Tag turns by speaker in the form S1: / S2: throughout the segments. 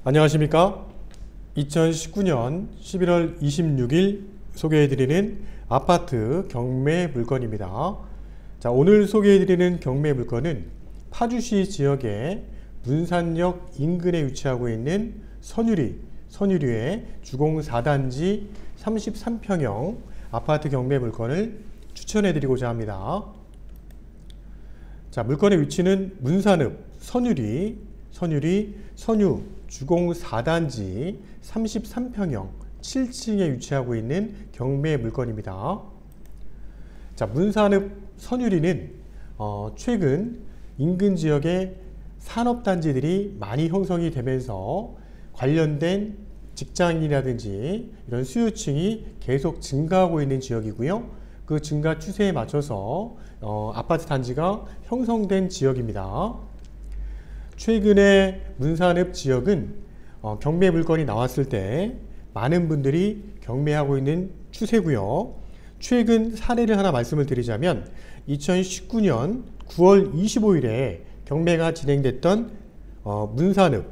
S1: 안녕하십니까? 2019년 11월 26일 소개해드리는 아파트 경매 물건입니다. 자, 오늘 소개해드리는 경매 물건은 파주시 지역의 문산역 인근에 위치하고 있는 선유리의 주공 4단지 33평형 아파트 경매 물건을 추천해드리고자 합니다. 자, 물건의 위치는 문산읍 선유 주공 4단지 33평형 7층에 위치하고 있는 경매 물건입니다. 자, 문산읍 선유리는 최근 인근 지역에 산업단지들이 많이 형성이 되면서 관련된 직장이라든지 이런 수요층이 계속 증가하고 있는 지역이고요. 그 증가 추세에 맞춰서 아파트 단지가 형성된 지역입니다. 최근에 문산읍 지역은 경매 물건이 나왔을 때 많은 분들이 경매하고 있는 추세고요. 최근 사례를 하나 말씀을 드리자면 2019년 9월 25일에 경매가 진행됐던 문산읍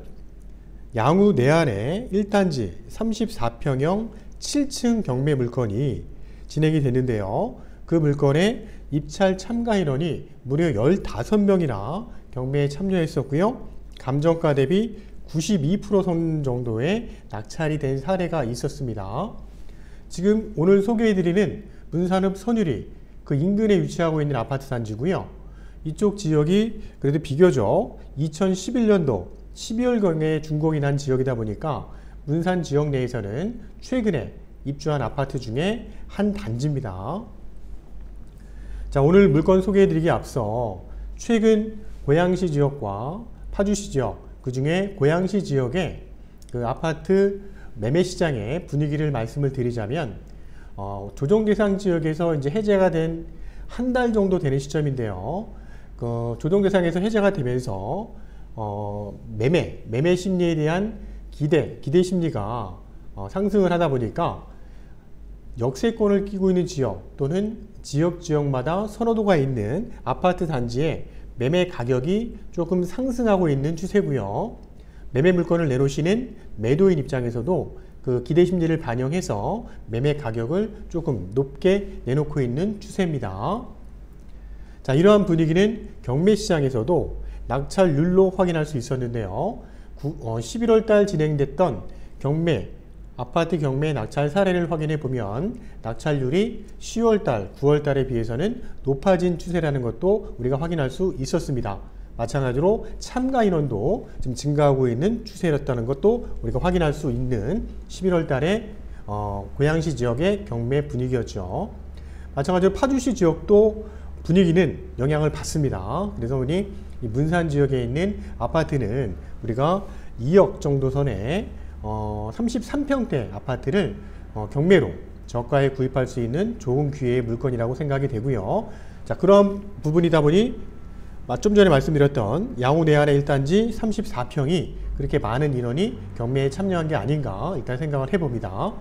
S1: 양우 내안의 1단지 34평형 7층 경매 물건이 진행이 됐는데요. 그 물건의 입찰 참가 인원이 무려 15명이나 경매에 참여했었고요. 감정가 대비 92% 정도의 낙찰이 된 사례가 있었습니다. 지금 오늘 소개해드리는 문산읍 선유리 그 인근에 위치하고 있는 아파트 단지고요. 이쪽 지역이 그래도 비교적 2011년도 12월경에 준공이 난 지역이다 보니까 문산 지역 내에서는 최근에 입주한 아파트 중에 한 단지입니다. 자, 오늘 물건 소개해드리기에 앞서 최근 고양시 지역과 파주시 지역, 그 중에 고양시 지역의 그 아파트 매매 시장의 분위기를 말씀을 드리자면 조정 대상 지역에서 이제 해제가 된 한 달 정도 되는 시점인데요. 그 조정 대상에서 해제가 되면서 매매 심리에 대한 기대 심리가 상승을 하다 보니까 역세권을 끼고 있는 지역 또는 지역마다 선호도가 있는 아파트 단지에 매매 가격이 조금 상승하고 있는 추세고요. 매매 물건을 내놓으시는 매도인 입장에서도 그 기대 심리를 반영해서 매매 가격을 조금 높게 내놓고 있는 추세입니다. 자, 이러한 분위기는 경매 시장에서도 낙찰률로 확인할 수 있었는데요. 11월 달 진행됐던 아파트 경매 낙찰 사례를 확인해 보면 낙찰률이 10월 달, 9월 달에 비해서는 높아진 추세라는 것도 우리가 확인할 수 있었습니다. 마찬가지로 참가 인원도 지금 증가하고 있는 추세였다는 것도 우리가 확인할 수 있는 11월 달에 고양시 지역의 경매 분위기였죠. 마찬가지로 파주시 지역도 분위기는 영향을 받습니다. 그래서 보니 이 문산 지역에 있는 아파트는 우리가 2억 정도 선에 33평대 아파트를 경매로 저가에 구입할 수 있는 좋은 기회의 물건이라고 생각이 되고요. 자, 그런 부분이다 보니 좀 전에 말씀드렸던 양우 내안의 1단지 34평이 그렇게 많은 인원이 경매에 참여한 게 아닌가 일단 생각을 해봅니다.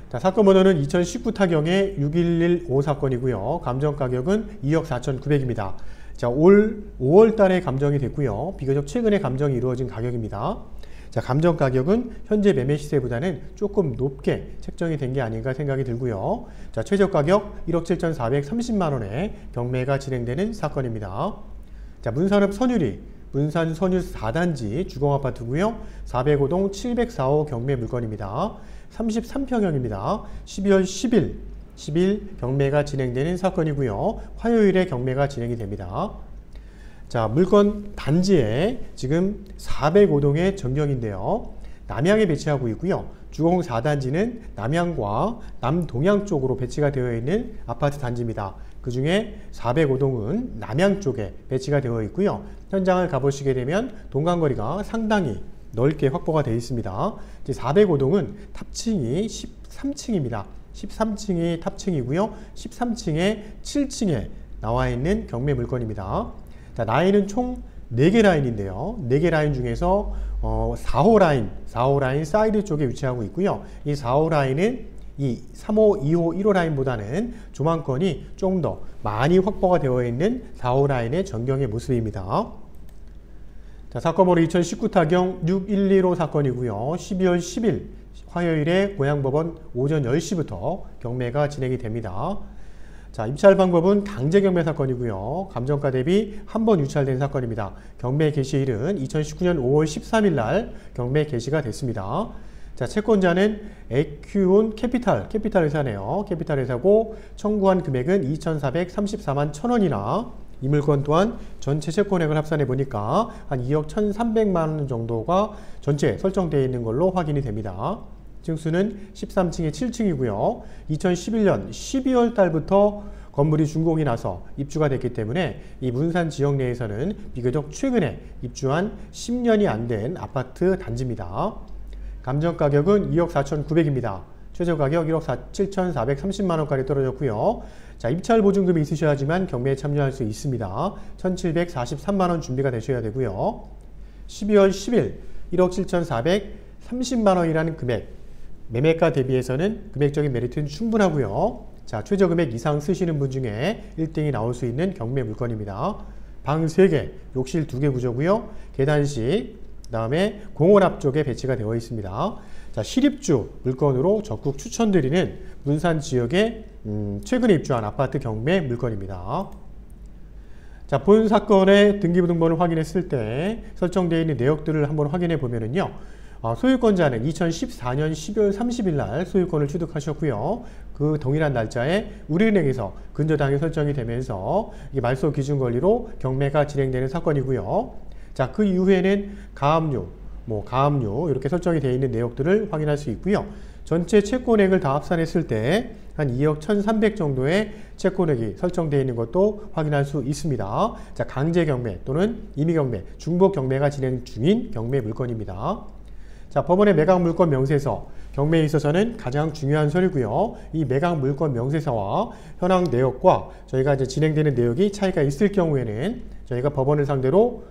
S1: 자, 사건 번호는 2019 타경의 6115 사건이고요. 감정 가격은 2억 4,900입니다. 자, 올 5월 달에 감정이 됐고요. 비교적 최근에 감정이 이루어진 가격입니다. 자, 감정 가격은 현재 매매 시세보다는 조금 높게 책정이 된 게 아닌가 생각이 들고요. 자, 최저 가격 1억 7,430만원에 경매가 진행되는 사건입니다. 자, 문산읍 문산 선유 4단지 주공아파트고요. 405동 704호 경매 물건입니다. 33평형입니다. 12월 10일 경매가 진행되는 사건이고요. 화요일에 경매가 진행이 됩니다. 자, 물건 단지에 지금 405동의 전경인데요. 남향에 배치하고 있고요. 주공 4단지는 남향과 남동향 쪽으로 배치가 되어 있는 아파트 단지입니다. 그 중에 405동은 남향 쪽에 배치가 되어 있고요. 현장을 가보시게 되면 동간거리가 상당히 넓게 확보가 되어 있습니다. 405동은 탑층이 13층입니다. 13층이 탑층이고요. 13층에 7층에 나와 있는 경매 물건입니다. 자, 라인은 총 4개 라인인데요. 4개 라인 중에서 4호 라인 사이드 쪽에 위치하고 있고요. 이 4호 라인은 이 3호, 2호, 1호 라인보다는 조망권이 좀 더 많이 확보가 되어 있는 4호 라인의 전경의 모습입니다. 자, 사건 번호 2019 타경 6115 사건이고요. 12월 10일 화요일에 고양법원 오전 10시부터 경매가 진행이 됩니다. 자, 입찰 방법은 강제 경매 사건이고요. 감정가 대비 한 번 유찰된 사건입니다. 경매 개시일은 2019년 5월 13일 날 경매 개시가 됐습니다. 자, 채권자는 에큐온 캐피탈 회사네요. 캐피탈 회사고 청구한 금액은 2,434만 1,000원이나 이 물건 또한 전체 채권액을 합산해 보니까 한 2억 1,300만 원 정도가 전체 설정되어 있는 걸로 확인이 됩니다. 층수는 13층에 7층이고요. 2011년 12월 달부터 건물이 준공이 나서 입주가 됐기 때문에 이 문산 지역 내에서는 비교적 최근에 입주한 10년이 안 된 아파트 단지입니다. 감정 가격은 2억 4,900입니다. 최저 가격 1억 7,430만 원까지 떨어졌고요. 자, 입찰 보증금이 있으셔야지만 경매에 참여할 수 있습니다. 1,743만 원 준비가 되셔야 되고요. 12월 10일 1억 7,430만 원이라는 금액, 매매가 대비해서는 금액적인 메리트는 충분하고요. 자, 최저 금액 이상 쓰시는 분 중에 1등이 나올 수 있는 경매 물건입니다. 방 3개, 욕실 2개 구조고요. 계단식, 그 다음에 공원 앞쪽에 배치가 되어 있습니다. 자, 실입주 물건으로 적극 추천드리는 문산 지역에 최근에 입주한 아파트 경매 물건입니다. 자, 본 사건의 등기부등본을 확인했을 때 설정되어 있는 내역들을 한번 확인해 보면은요. 소유권자는 2014년 12월 30일 날 소유권을 취득하셨고요. 그 동일한 날짜에 우리은행에서 근저당이 설정이 되면서 이 말소 기준 권리로 경매가 진행되는 사건이고요. 자, 그 이후에는 가압류, 가압류 이렇게 설정이 되어 있는 내역들을 확인할 수 있고요. 전체 채권액을 다 합산했을 때 한 2억 1,300 정도의 채권액이 설정되어 있는 것도 확인할 수 있습니다. 자, 강제 경매 또는 임의 경매, 중복 경매가 진행 중인 경매 물건입니다. 자, 법원의 매각 물건 명세서, 경매에 있어서는 가장 중요한 서류고요. 이 매각 물건 명세서와 현황 내역과 저희가 이제 진행되는 내역이 차이가 있을 경우에는 저희가 법원을 상대로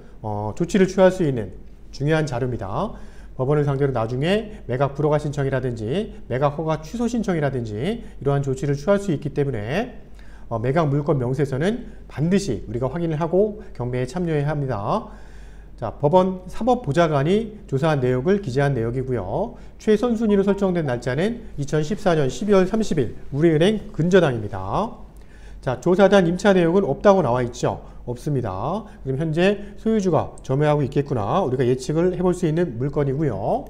S1: 조치를 취할 수 있는 중요한 자료입니다. 법원을 상대로 나중에 매각 불허가 신청이라든지 매각 허가 취소 신청이라든지 이러한 조치를 취할 수 있기 때문에 매각 물건 명세서는 반드시 우리가 확인을 하고 경매에 참여해야 합니다. 자, 법원 사법보좌관이 조사한 내역을 기재한 내역이고요. 최선순위로 설정된 날짜는 2014년 12월 30일 우리은행 근저당입니다. 자, 조사단 임차 내역은 없다고 나와 있죠? 없습니다. 그럼 현재 소유주가 점유하고 있겠구나 우리가 예측을 해볼 수 있는 물건이고요.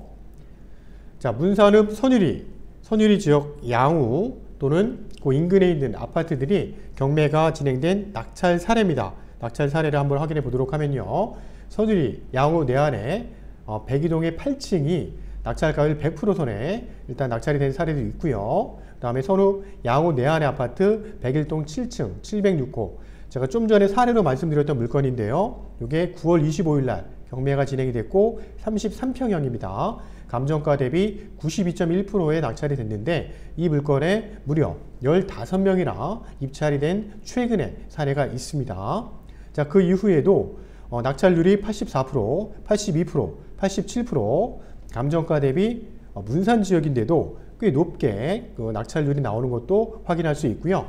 S1: 자, 문산읍 선유리 지역 양우 또는 그 인근에 있는 아파트들이 경매가 진행된 낙찰 사례입니다. 낙찰 사례를 한번 확인해 보도록 하면요. 선유리 양우 내안에 102동의 8층이 낙찰가율 100% 선에 일단 낙찰이 된 사례도 있고요. 그 다음에 선후 양우 내안의 아파트 101동 7층 706호, 제가 좀 전에 사례로 말씀드렸던 물건인데요. 이게 9월 25일 날 경매가 진행이 됐고 33평형입니다. 감정가 대비 92.1%에 낙찰이 됐는데 이 물건에 무려 15명이나 입찰이 된 최근의 사례가 있습니다. 자, 그 이후에도 낙찰률이 84%, 82%, 87%, 감정가 대비 문산 지역인데도 꽤 높게 그 낙찰률이 나오는 것도 확인할 수 있고요.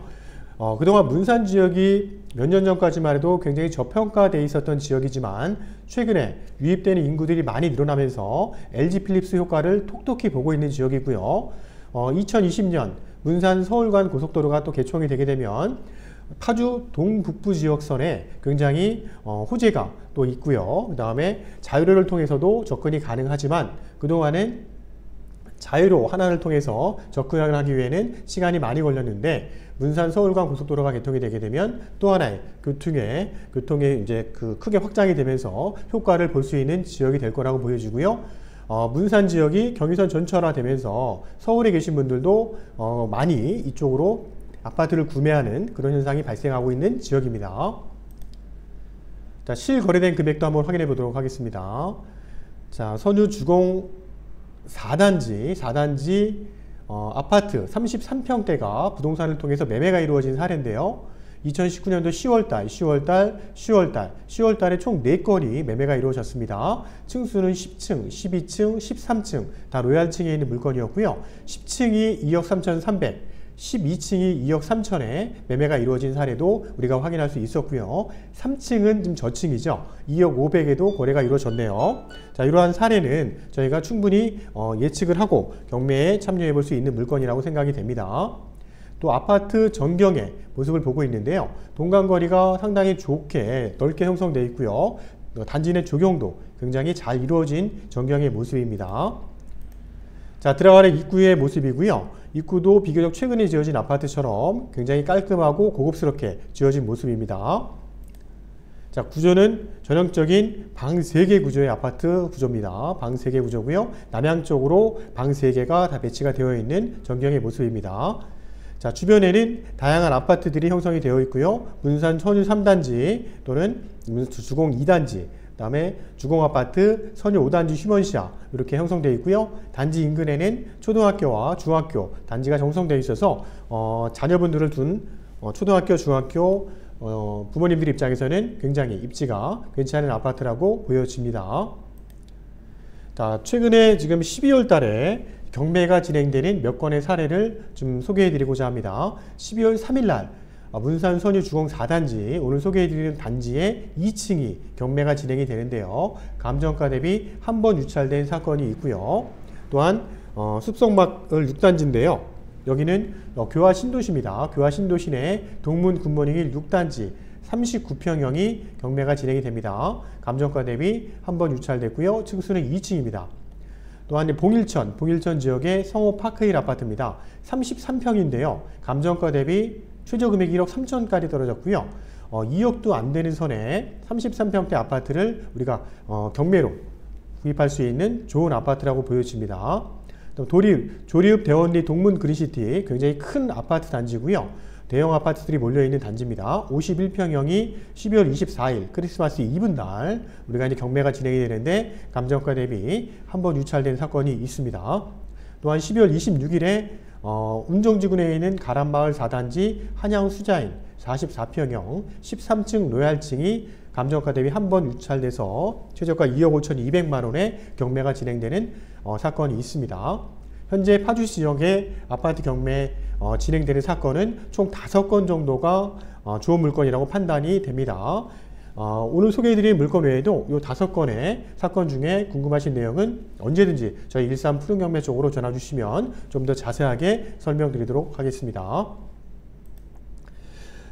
S1: 그동안 문산 지역이 몇 년 전까지만 해도 굉장히 저평가되어 있었던 지역이지만 최근에 유입되는 인구들이 많이 늘어나면서 LG 필립스 효과를 톡톡히 보고 있는 지역이고요. 2020년 문산 서울 간 고속도로가 또 개통이 되게 되면 파주 동북부 지역선에 굉장히 호재가 또 있고요. 그 다음에 자유로를 통해서도 접근이 가능하지만 그동안은 자유로 하나를 통해서 접근을 하기 위해는 시간이 많이 걸렸는데 문산 서울간 고속도로가 개통이 되게 되면 또 하나의 교통의 이제 크게 확장이 되면서 효과를 볼 수 있는 지역이 될 거라고 보여지고요. 문산 지역이 경의선 전철화되면서 서울에 계신 분들도 많이 이쪽으로 아파트를 구매하는 그런 현상이 발생하고 있는 지역입니다. 자, 실거래된 금액도 한번 확인해 보도록 하겠습니다. 자, 선유 주공 4단지 아파트 33평대가 부동산을 통해서 매매가 이루어진 사례인데요. 2019년도 10월달에 총 4건이 매매가 이루어졌습니다. 층수는 10층, 12층, 13층 다 로얄층에 있는 물건이었고요. 10층이 2억 3,300, 12층이 2억 3천에 매매가 이루어진 사례도 우리가 확인할 수 있었고요. 3층은 좀 저층이죠. 2억 5백에도 거래가 이루어졌네요. 자, 이러한 사례는 저희가 충분히 예측을 하고 경매에 참여해 볼 수 있는 물건이라고 생각이 됩니다. 또 아파트 전경의 모습을 보고 있는데요. 동간거리가 상당히 좋게 넓게 형성되어 있고요. 단지 내 조경도 굉장히 잘 이루어진 전경의 모습입니다. 자, 들어가는 입구의 모습이고요. 입구도 비교적 최근에 지어진 아파트처럼 굉장히 깔끔하고 고급스럽게 지어진 모습입니다. 자, 구조는 전형적인 방 3개 구조의 아파트 구조입니다. 방 3개 구조고요. 남향쪽으로 방 3개가 다 배치가 되어 있는 전경의 모습입니다. 자, 주변에는 다양한 아파트들이 형성이 되어 있고요. 문산 선유 3단지 또는 주공 2단지, 그 다음에 주공아파트 선유 5단지 휴먼시아 이렇게 형성되어 있고요. 단지 인근에는 초등학교와 중학교 단지가 형성되어 있어서 자녀분들을 둔 초등학교, 중학교 부모님들 입장에서는 굉장히 입지가 괜찮은 아파트라고 보여집니다. 자, 최근에 지금 12월 달에 경매가 진행되는 몇 건의 사례를 좀 소개해 드리고자 합니다. 12월 3일 날 문산 선유 주공 4단지 오늘 소개해 드리는 단지의 2층이 경매가 진행이 되는데요. 감정가 대비 한 번 유찰된 사건이 있고요. 또한 숲속마을 6단지인데요. 여기는 교화 신도시입니다. 교화 신도시 내 동문 굿모닝 힐 6단지 39평형이 경매가 진행이 됩니다. 감정가 대비 한 번 유찰됐고요. 층수는 2층입니다. 또한 봉일천 지역의 성호 파크힐 아파트입니다. 33평인데요. 감정가 대비 최저 금액이 1억 3천까지 떨어졌고요. 2억도 안 되는 선에 33평대 아파트를 우리가 경매로 구입할 수 있는 좋은 아파트라고 보여집니다. 또 조리읍 대원리 동문 그린시티 굉장히 큰 아파트 단지고요. 대형 아파트들이 몰려있는 단지입니다. 51평형이 12월 24일 크리스마스 이브날 우리가 이제 경매가 진행이 되는데 감정가 대비 한번 유찰된 사건이 있습니다. 또한 12월 26일에 운정지구내에 있는 가람마을 4단지 한양수자인 44평형 13층 로얄층이 감정가 대비 한 번 유찰돼서 최저가 2억 5,200만원에 경매가 진행되는 사건이 있습니다. 현재 파주시 지역의 아파트 경매 진행되는 사건은 총 5건 정도가 좋은 물건이라고 판단이 됩니다. 오늘 소개해드린 물건 외에도 이 5건의 사건 중에 궁금하신 내용은 언제든지 저희 일산 푸른경매 쪽으로 전화 주시면 좀 더 자세하게 설명드리도록 하겠습니다.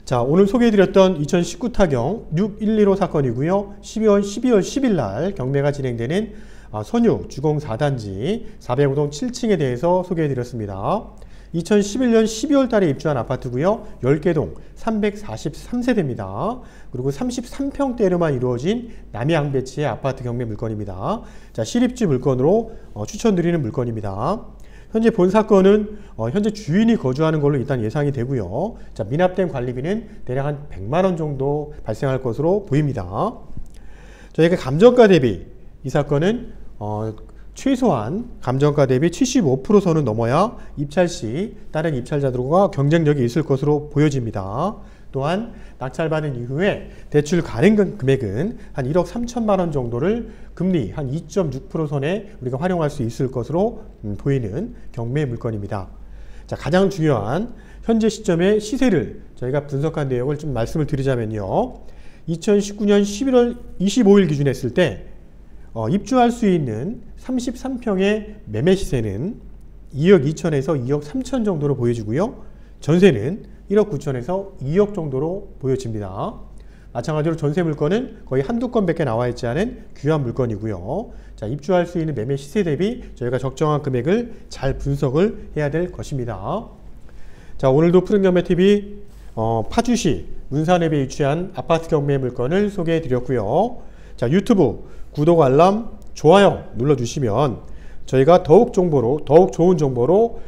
S1: 자, 오늘 소개해드렸던 2019 타경 6115 사건이고요. 12월 10일 날 경매가 진행되는 선유 주공 4단지 405동 7층에 대해서 소개해드렸습니다. 2011년 12월 달에 입주한 아파트고요. 10개 동 343세대입니다. 그리고 33평대로만 이루어진 남양 배치의 아파트 경매 물건입니다. 자, 실입지 물건으로 추천드리는 물건입니다. 현재 본 사건은 현재 주인이 거주하는 걸로 일단 예상이 되고요. 자, 미납된 관리비는 대략 한 100만원 정도 발생할 것으로 보입니다. 저희가 감정가 대비 이 사건은 최소한 감정가 대비 75%선은 넘어야 입찰 시 다른 입찰자들과 경쟁력이 있을 것으로 보여집니다. 또한 낙찰받은 이후에 대출 가능 금액은 한 1억 3천만 원 정도를 금리 한 2.6%선에 우리가 활용할 수 있을 것으로 보이는 경매 물건입니다. 자, 가장 중요한 현재 시점의 시세를 저희가 분석한 내용을 좀 말씀을 드리자면요. 2019년 11월 25일 기준 했을 때 입주할 수 있는 33평의 매매 시세는 2억 2천에서 2억 3천 정도로 보여지고요. 전세는 1억 9천에서 2억 정도로 보여집니다. 마찬가지로 전세 물건은 거의 한두 건밖에 나와 있지 않은 귀한 물건이고요. 자, 입주할 수 있는 매매 시세 대비 저희가 적정한 금액을 잘 분석을 해야 될 것입니다. 자, 오늘도 푸른경매TV 파주시 문산읍에 위치한 아파트 경매 물건을 소개해 드렸고요. 자, 유튜브 구독, 알람, 좋아요 눌러주시면 저희가 더욱 좋은 정보로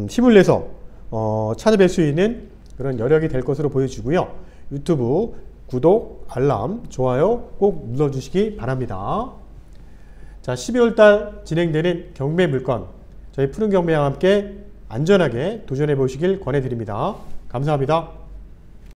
S1: 힘을 내서 찾아뵐 수 있는 그런 여력이 될 것으로 보여지고요. 유튜브 구독, 알람, 좋아요 꼭 눌러주시기 바랍니다. 자, 12월달 진행되는 경매 물건 저희 푸른경매와 함께 안전하게 도전해 보시길 권해드립니다. 감사합니다.